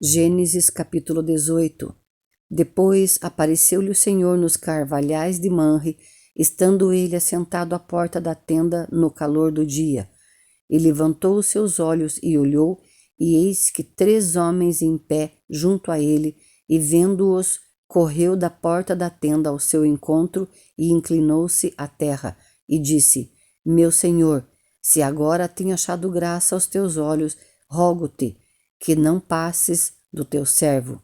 Gênesis capítulo 18. Depois apareceu-lhe o Senhor nos carvalhais de Manre, estando ele assentado à porta da tenda no calor do dia. E levantou os seus olhos e olhou, e eis que 3 homens em pé junto a ele, e vendo-os, correu da porta da tenda ao seu encontro e inclinou-se à terra, e disse: Meu Senhor, se agora tenho achado graça aos teus olhos, rogo-te que não passes do teu servo,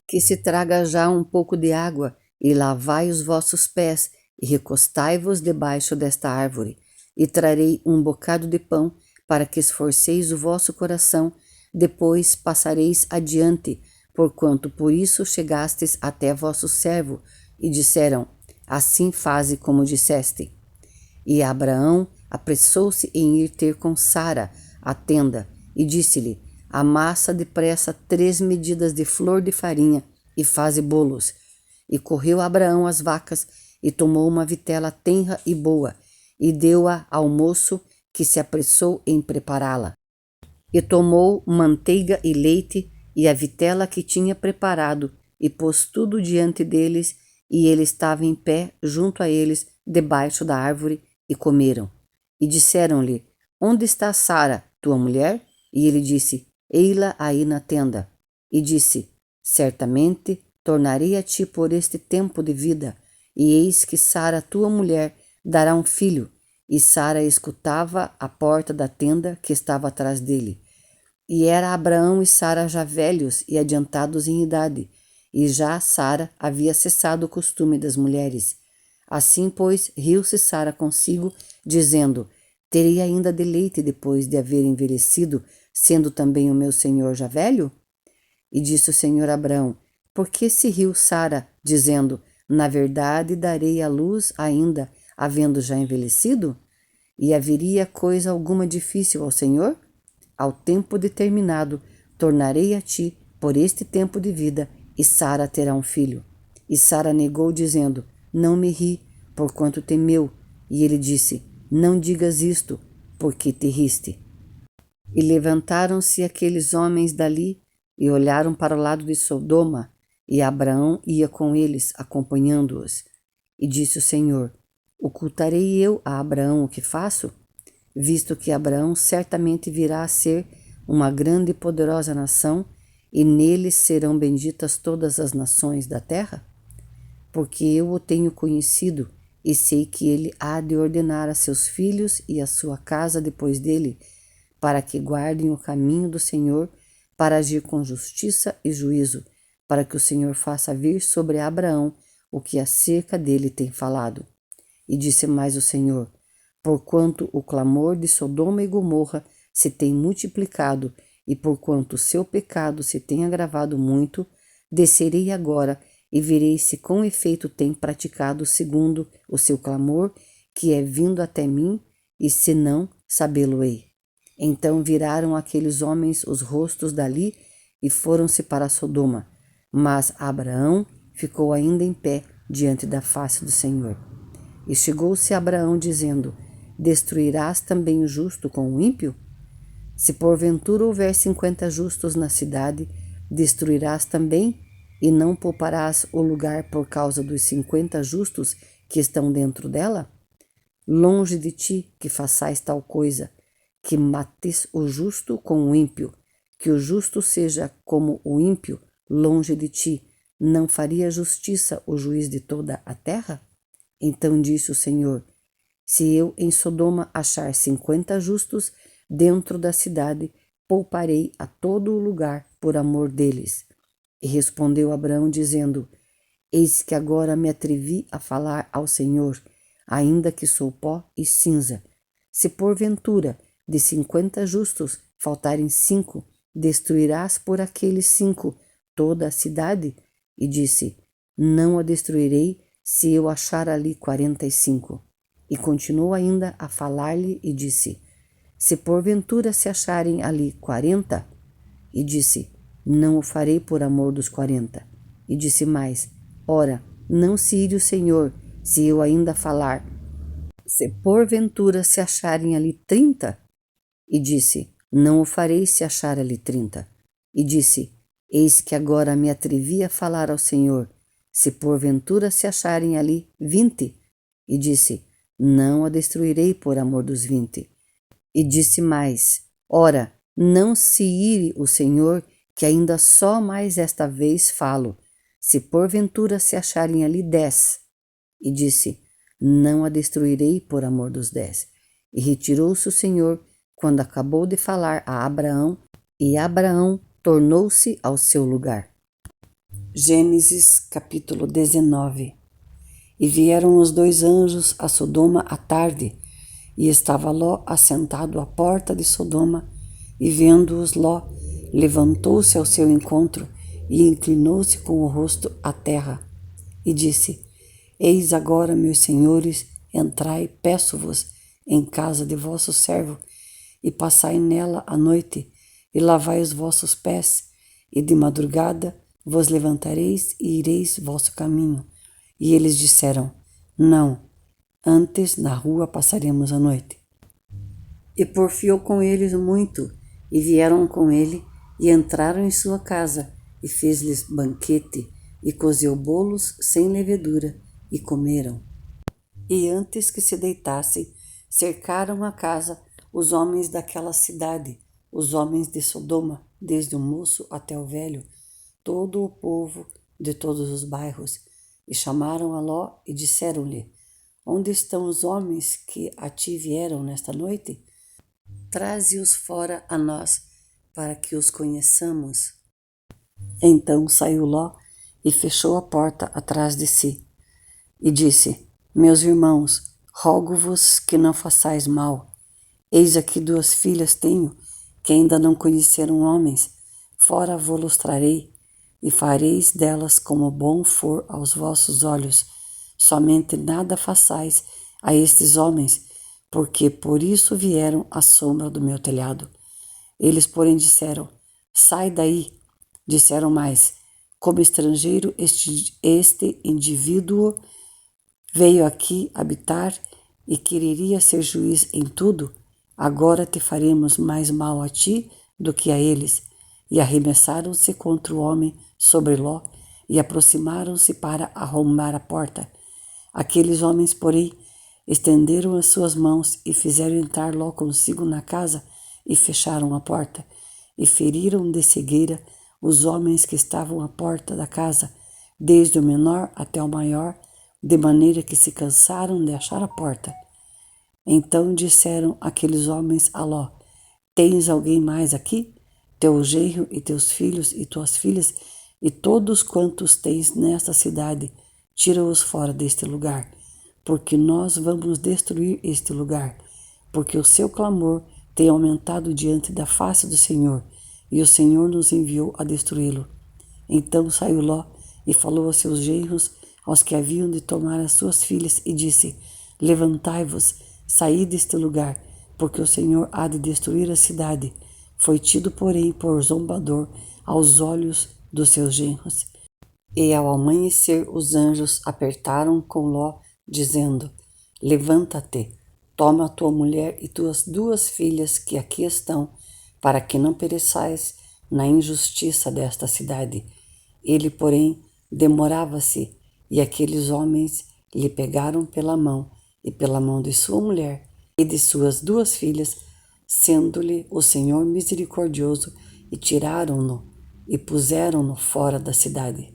que se traga já um pouco de água, e lavai os vossos pés, e recostai-vos debaixo desta árvore, e trarei um bocado de pão, para que esforceis o vosso coração, depois passareis adiante, porquanto por isso chegastes até vosso servo, e disseram: Assim faze como disseste. E Abraão apressou-se em ir ter com Sara à tenda, e disse-lhe: Amassa depressa 3 medidas de flor de farinha e faze bolos. E correu Abraão às vacas, e tomou uma vitela tenra e boa, e deu-a ao moço, que se apressou em prepará-la. E tomou manteiga e leite, e a vitela que tinha preparado, e pôs tudo diante deles, e ele estava em pé junto a eles, debaixo da árvore, e comeram. E disseram-lhe: Onde está Sara, tua mulher? E ele disse: Ei-la aí na tenda. E disse: Certamente tornarei a ti por este tempo de vida, e eis que Sara, tua mulher, dará um filho. E Sara escutava à porta da tenda que estava atrás dele. E era Abraão e Sara já velhos e adiantados em idade, e já Sara havia cessado o costume das mulheres. Assim, pois, riu-se Sara consigo, dizendo: Terei ainda deleite depois de haver envelhecido, sendo também o meu senhor já velho? E disse o Senhor a Abraão: Por que se riu Sara, dizendo: Na verdade darei à luz ainda, havendo já envelhecido? E haveria coisa alguma difícil ao Senhor? Ao tempo determinado, tornarei a ti por este tempo de vida, e Sara terá um filho. E Sara negou, dizendo: Não me ri, porquanto temeu. E ele disse: Não digas isto, porque te riste. E levantaram-se aqueles homens dali, e olharam para o lado de Sodoma, e Abraão ia com eles, acompanhando-os. E disse o Senhor: Ocultarei eu a Abraão o que faço? Visto que Abraão certamente virá a ser uma grande e poderosa nação, e nele serão benditas todas as nações da terra? Porque eu o tenho conhecido, e sei que ele há de ordenar a seus filhos e a sua casa depois dele, para que guardem o caminho do Senhor, para agir com justiça e juízo, para que o Senhor faça vir sobre Abraão o que acerca dele tem falado. E disse mais o Senhor: Porquanto o clamor de Sodoma e Gomorra se tem multiplicado, e porquanto o seu pecado se tem agravado muito, descerei agora e verei se com efeito tem praticado segundo o seu clamor, que é vindo até mim, e se não, sabê-lo-ei. Então viraram aqueles homens os rostos dali e foram-se para Sodoma, mas Abraão ficou ainda em pé diante da face do Senhor. E chegou-se Abraão, dizendo: Destruirás também o justo com o ímpio? Se porventura houver 50 justos na cidade, destruirás também, e não pouparás o lugar por causa dos 50 justos que estão dentro dela? Longe de ti que façais tal coisa, que mates o justo com o ímpio, que o justo seja como o ímpio, longe de ti. Não faria justiça o juiz de toda a terra? Então disse o Senhor: Se eu em Sodoma achar 50 justos dentro da cidade, pouparei a todo o lugar por amor deles. E respondeu Abraão, dizendo: Eis que agora me atrevi a falar ao Senhor, ainda que sou pó e cinza. Se porventura de 50 justos faltarem 5, destruirás por aqueles 5 toda a cidade? E disse: Não a destruirei, se eu achar ali 45. E continuou ainda a falar-lhe e disse: Se porventura se acharem ali 40, e disse: Não o farei por amor dos 40. E disse mais: Ora, não se ire o Senhor, se eu ainda falar. Se porventura se acharem ali 30, e disse: Não o farei se achar ali 30. e disse: Eis que agora me atrevi a falar ao Senhor, se porventura se acharem ali 20. E disse: Não a destruirei por amor dos 20. E disse mais: Ora, não se ire o Senhor, que ainda só mais esta vez falo, se porventura se acharem ali 10. E disse: Não a destruirei por amor dos 10. E retirou-se o Senhor quando acabou de falar a Abraão, e Abraão tornou-se ao seu lugar. Gênesis capítulo 19. E vieram os 2 anjos a Sodoma à tarde, e estava Ló assentado à porta de Sodoma, e vendo-os Ló, levantou-se ao seu encontro, e inclinou-se com o rosto à terra, e disse: Eis agora, meus senhores, entrai, peço-vos, em casa de vosso servo, e passai nela a noite, e lavai os vossos pés, e de madrugada vos levantareis e ireis vosso caminho. E eles disseram: Não, antes na rua passaremos a noite. E porfiou com eles muito, e vieram com ele, e entraram em sua casa, e fez-lhes banquete, e cozeu bolos sem levedura, e comeram. E antes que se deitassem, cercaram a casa os homens daquela cidade, os homens de Sodoma, desde o moço até o velho, todo o povo de todos os bairros, e chamaram a Ló e disseram-lhe: Onde estão os homens que a ti vieram nesta noite? Traze-os fora a nós, para que os conheçamos. Então saiu Ló e fechou a porta atrás de si, e disse: Meus irmãos, rogo-vos que não façais mal. Eis aqui 2 filhas tenho, que ainda não conheceram homens, fora vô-los trarei, e fareis delas como bom for aos vossos olhos. Somente nada façais a estes homens, porque por isso vieram à sombra do meu telhado. Eles, porém, disseram: Sai daí. Disseram mais: Como estrangeiro, este indivíduo veio aqui habitar e quereria ser juiz em tudo. Agora te faremos mais mal a ti do que a eles. E arremessaram-se contra o homem sobre Ló e aproximaram-se para arrombar a porta. Aqueles homens, porém, estenderam as suas mãos e fizeram entrar Ló consigo na casa e fecharam a porta. E feriram de cegueira os homens que estavam à porta da casa, desde o menor até o maior, de maneira que se cansaram de achar a porta. Então disseram aqueles homens a Ló: Tens alguém mais aqui? Teu genro e teus filhos e tuas filhas e todos quantos tens nesta cidade, tira-os fora deste lugar, porque nós vamos destruir este lugar, porque o seu clamor tem aumentado diante da face do Senhor, e o Senhor nos enviou a destruí-lo. Então saiu Ló e falou aos seus genros, aos que haviam de tomar as suas filhas, e disse: Levantai-vos, saí deste lugar, porque o Senhor há de destruir a cidade. Foi tido, porém, por zombador aos olhos dos seus genros. E ao amanhecer os anjos apertaram com Ló, dizendo: Levanta-te, toma a tua mulher e tuas 2 filhas que aqui estão, para que não pereçais na injustiça desta cidade. Ele, porém, demorava-se, e aqueles homens lhe pegaram pela mão e pela mão de sua mulher e de suas 2 filhas, sendo-lhe o Senhor misericordioso, e tiraram-no e puseram-no fora da cidade.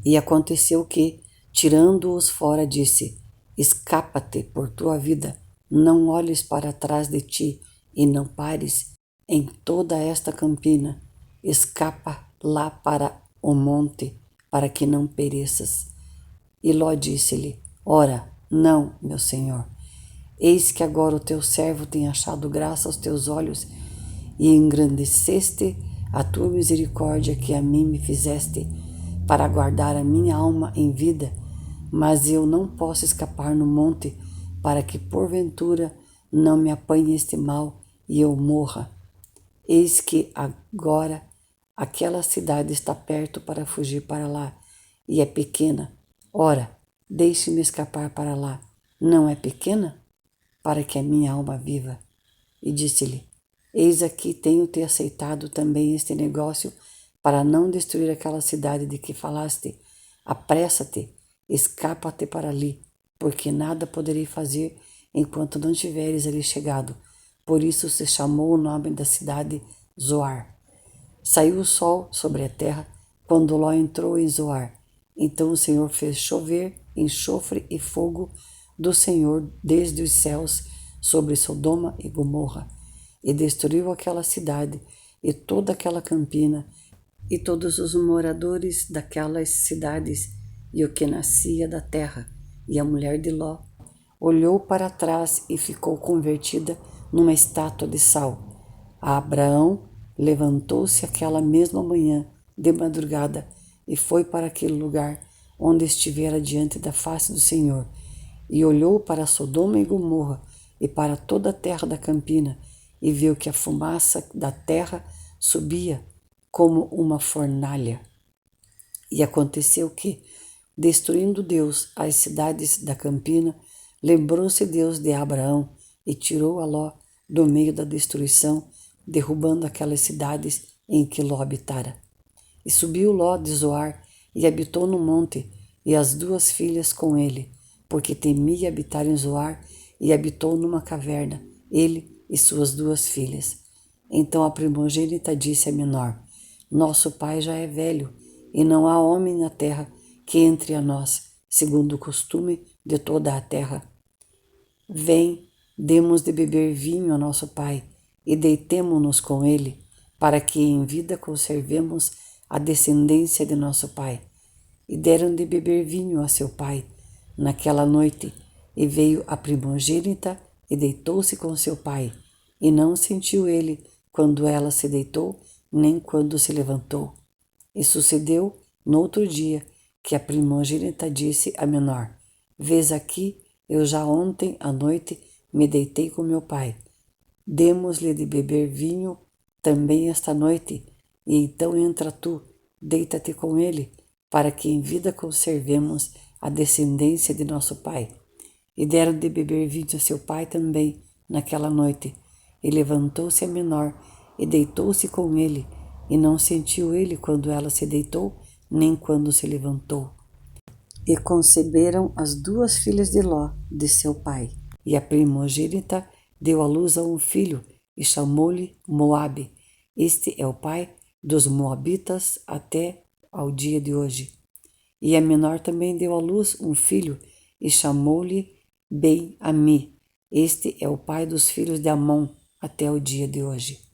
E aconteceu que, tirando-os fora, disse: Escapa-te por tua vida, não olhes para trás de ti e não pares em toda esta campina. Escapa lá para o monte, para que não pereças. E Ló disse-lhe: Ora, não, meu senhor. Eis que agora o teu servo tem achado graça aos teus olhos, e engrandeceste a tua misericórdia que a mim me fizeste, para guardar a minha alma em vida. Mas eu não posso escapar no monte, para que porventura não me apanhe este mal e eu morra. Eis que agora aquela cidade está perto para fugir para lá, e é pequena. Ora, deixe-me escapar para lá. Não é pequena? Para que a minha alma viva. E disse-lhe: Eis aqui tenho-te aceitado também este negócio para não destruir aquela cidade de que falaste. Apressa-te, escapa-te para ali, porque nada poderei fazer enquanto não tiveres ali chegado. Por isso se chamou o nome da cidade Zoar. Saiu o sol sobre a terra quando Ló entrou em Zoar. Então o Senhor fez chover enxofre e fogo do Senhor desde os céus sobre Sodoma e Gomorra, e destruiu aquela cidade e toda aquela campina e todos os moradores daquelas cidades e o que nascia da terra. E a mulher de Ló olhou para trás e ficou convertida numa estátua de sal. A Abraão levantou-se aquela mesma manhã, de madrugada, e foi para aquele lugar onde estivera diante da face do Senhor, e olhou para Sodoma e Gomorra e para toda a terra da campina, e viu que a fumaça da terra subia como uma fornalha. E aconteceu que, destruindo Deus as cidades da campina, lembrou-se Deus de Abraão e tirou a Ló do meio da destruição, derrubando aquelas cidades em que Ló habitara. E subiu Ló de Zoar e habitou no monte, e as duas filhas com ele, porque temia habitar em Zoar, e habitou numa caverna, ele e suas duas filhas. Então a primogênita disse à menor: Nosso pai já é velho, e não há homem na terra que entre a nós, segundo o costume de toda a terra. Vem, demos de beber vinho a nosso pai, e deitemo-nos com ele, para que em vida conservemos a descendência de nosso pai. E deram de beber vinho a seu pai naquela noite, e veio a primogênita e deitou-se com seu pai, e não sentiu ele quando ela se deitou, nem quando se levantou. E sucedeu no outro dia que a primogênita disse à menor: Vês aqui, eu já ontem à noite me deitei com meu pai. Demos-lhe de beber vinho também esta noite, e então entra tu, deita-te com ele, para que em vida conservemos a descendência de nosso pai. E deram de beber vinho a seu pai também naquela noite. E levantou-se a menor e deitou-se com ele, e não sentiu ele quando ela se deitou, nem quando se levantou. E conceberam as duas filhas de Ló, de seu pai. E a primogênita deu à luz a um filho, e chamou-lhe Moabe. Este é o pai dos moabitas até ao dia de hoje. E a menor também deu à luz um filho, e chamou-lhe Ben-Ami. Este é o pai dos filhos de Amon até o dia de hoje.